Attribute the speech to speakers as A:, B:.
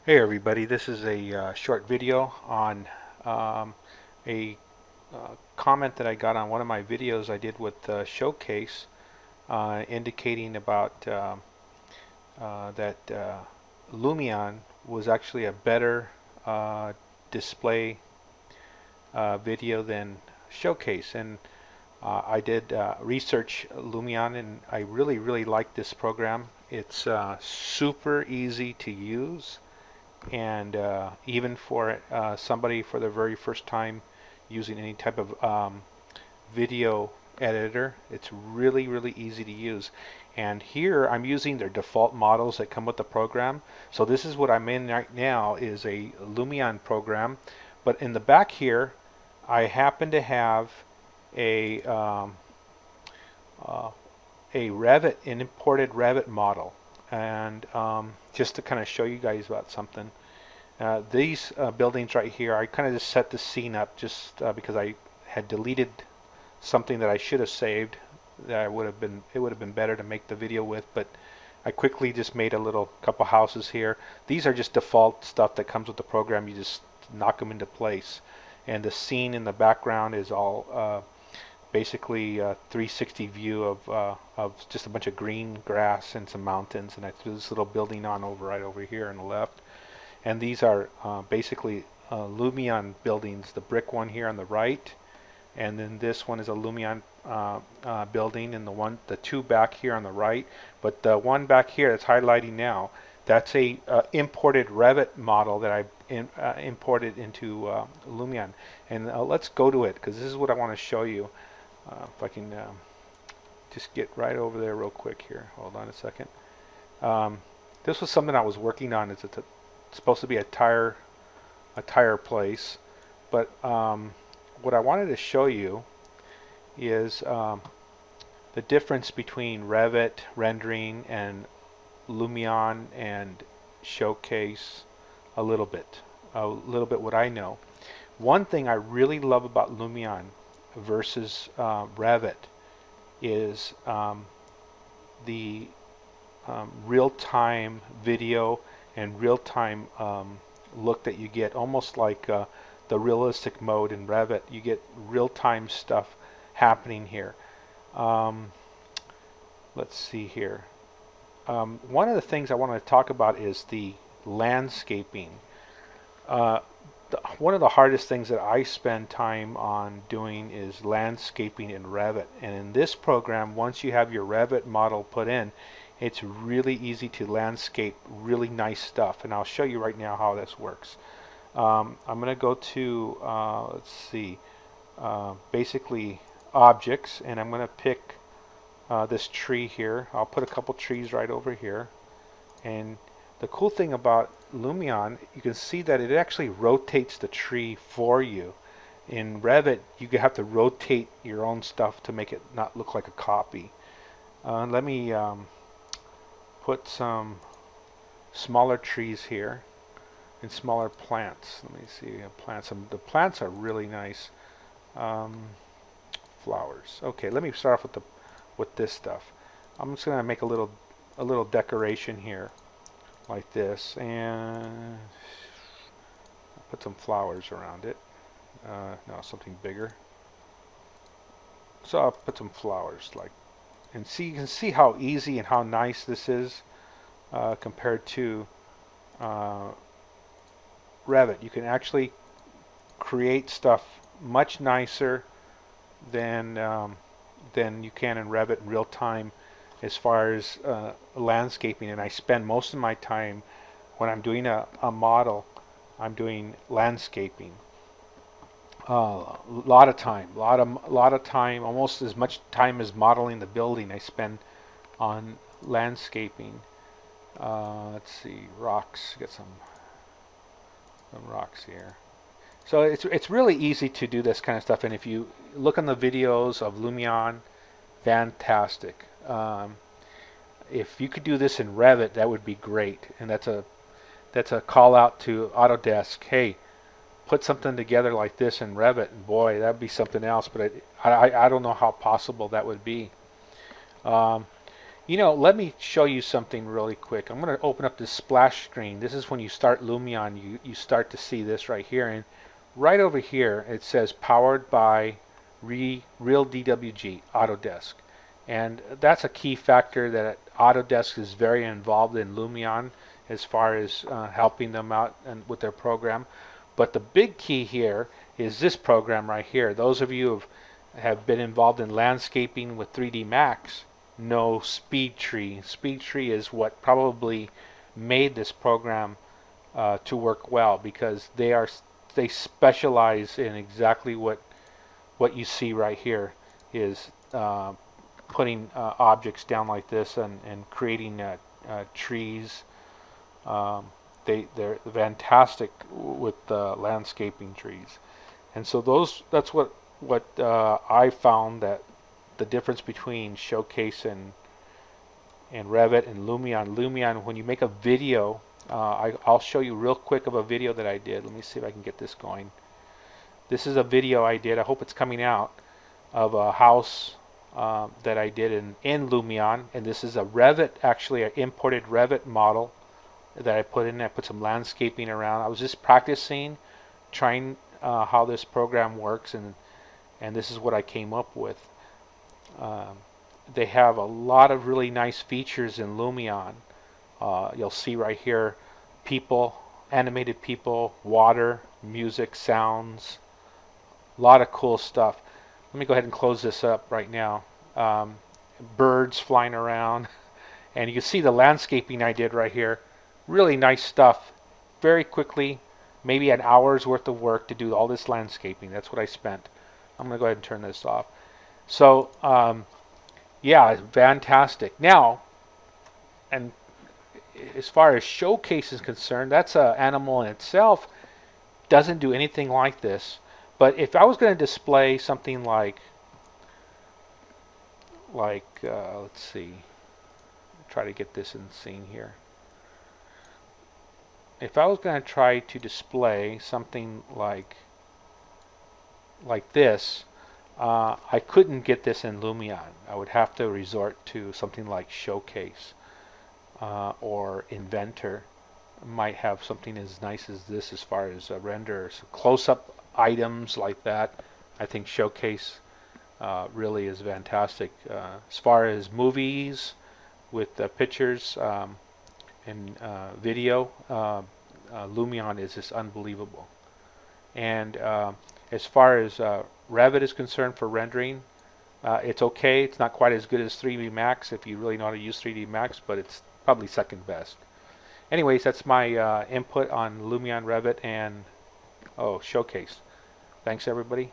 A: Hey everybody, this is a short video on a comment that I got on one of my videos I did with Showcase, indicating about that Lumion was actually a better display video than Showcase. And I did research Lumion, and I really like this program. It's super easy to use. And even for somebody for the very first time using any type of video editor, it's really easy to use. And here I'm using their default models that come with the program. So this is what I'm in right now, is a Lumion program. But in the back here, I happen to have a Revit, an imported Revit model. And just to kind of show you guys about something, these buildings right here, I kind of just set the scene up just because I had deleted something that I should have saved. That it would have been better to make the video with, but I quickly just made a little couple houses here. These are just default stuff that comes with the program. You just knock them into place, and the scene in the background is all basically a 360 view of just a bunch of green grass and some mountains, and I threw this little building on over right over here on the left. And these are basically Lumion buildings. The brick one here on the right, and then this one is a Lumion building, and the two back here on the right. But the one back here that's highlighting now, that's a imported Revit model that I imported into Lumion. And let's go to it, because this is what I want to show you. If I can just get right over there real quick here. Hold on a second. This was something I was working on. It's supposed to be a tire place, but what I wanted to show you is the difference between Revit rendering and Lumion and Showcase a little bit what I know. One thing I really love about Lumion versus Revit is the real-time video and real-time look that you get, almost like the realistic mode in Revit. You get real-time stuff happening here. Let's see here. One of the things I want to talk about is the landscaping. One of the hardest things that I spend time on doing is landscaping in Revit. And in this program, once you have your Revit model put in, it's really easy to landscape really nice stuff. And I'll show you right now how this works. I'm going to go to, let's see, basically objects, and I'm going to pick this tree here. I'll put a couple trees right over here. And the cool thing about Lumion, you can see that it actually rotates the tree for you. In Revit, you have to rotate your own stuff to make it not look like a copy. Let me put some smaller trees here and smaller plants. Let me see, plants. The plants are really nice. Flowers. Okay, let me start off with this stuff. I'm just gonna make a little decoration here, like this, and put some flowers around it. No, something bigger. So I'll put some flowers, like, and see, you can see how easy and how nice this is compared to Revit. You can actually create stuff much nicer than you can in Revit in real time, as far as landscaping. And I spend most of my time when I'm doing a model, I'm doing landscaping. Lot of time, almost as much time as modeling the building I spend on landscaping. Let's see, rocks. Get some rocks here. So it's really easy to do this kind of stuff, and if you look on the videos of Lumion, fantastic. If you could do this in Revit, that would be great. And that's a call out to Autodesk. Hey, put something together like this in Revit, and boy, that'd be something else. But I don't know how possible that would be. Let me show you something really quick. I'm going to open up this splash screen. This is when you start Lumion, you start to see this right here. And right over here, it says powered by Real DWG, Autodesk. And that's a key factor that Autodesk is very involved in Lumion as far as helping them out and with their program. But the big key here is this program right here. Those of you who have been involved in landscaping with 3D Max know SpeedTree. SpeedTree is what probably made this program to work well, because they specialize in exactly what you see right here, is putting objects down like this and creating trees. They're fantastic with landscaping trees, and so that's what I found, that the difference between Showcase and Revit and Lumion. Lumion, when you make a video, I'll show you real quick of a video that I did. Let me see if I can get this going. This is a video I did. I hope it's coming out, of a house that I did in Lumion, and this is a Revit, actually an imported Revit model that I put in. I put some landscaping around. I was just practicing, trying how this program works, and this is what I came up with. They have a lot of really nice features in Lumion. You'll see right here, people, animated people, water, music, sounds, a lot of cool stuff. Let me go ahead and close this up right now. Birds flying around, and you can see the landscaping I did right here. Really nice stuff. Very quickly, maybe an hour's worth of work to do all this landscaping. That's what I spent. I'm going to go ahead and turn this off. So, yeah, fantastic. Now, and as far as Showcase is concerned, that's an animal in itself. Doesn't do anything like this. But if I was going to display something like let's see, try to get this in the scene here. If I was going to try to display something like this, I couldn't get this in Lumion. I would have to resort to something like Showcase, or Inventor. Might have something as nice as this as far as renders, close-up items like that. I think Showcase really is fantastic. As far as movies with pictures and video, Lumion is just unbelievable. And as far as Revit is concerned for rendering, it's okay. It's not quite as good as 3D Max if you really know how to use 3D Max, but it's probably second best. Anyways, that's my input on Lumion, Revit, and Showcase. Thanks, everybody.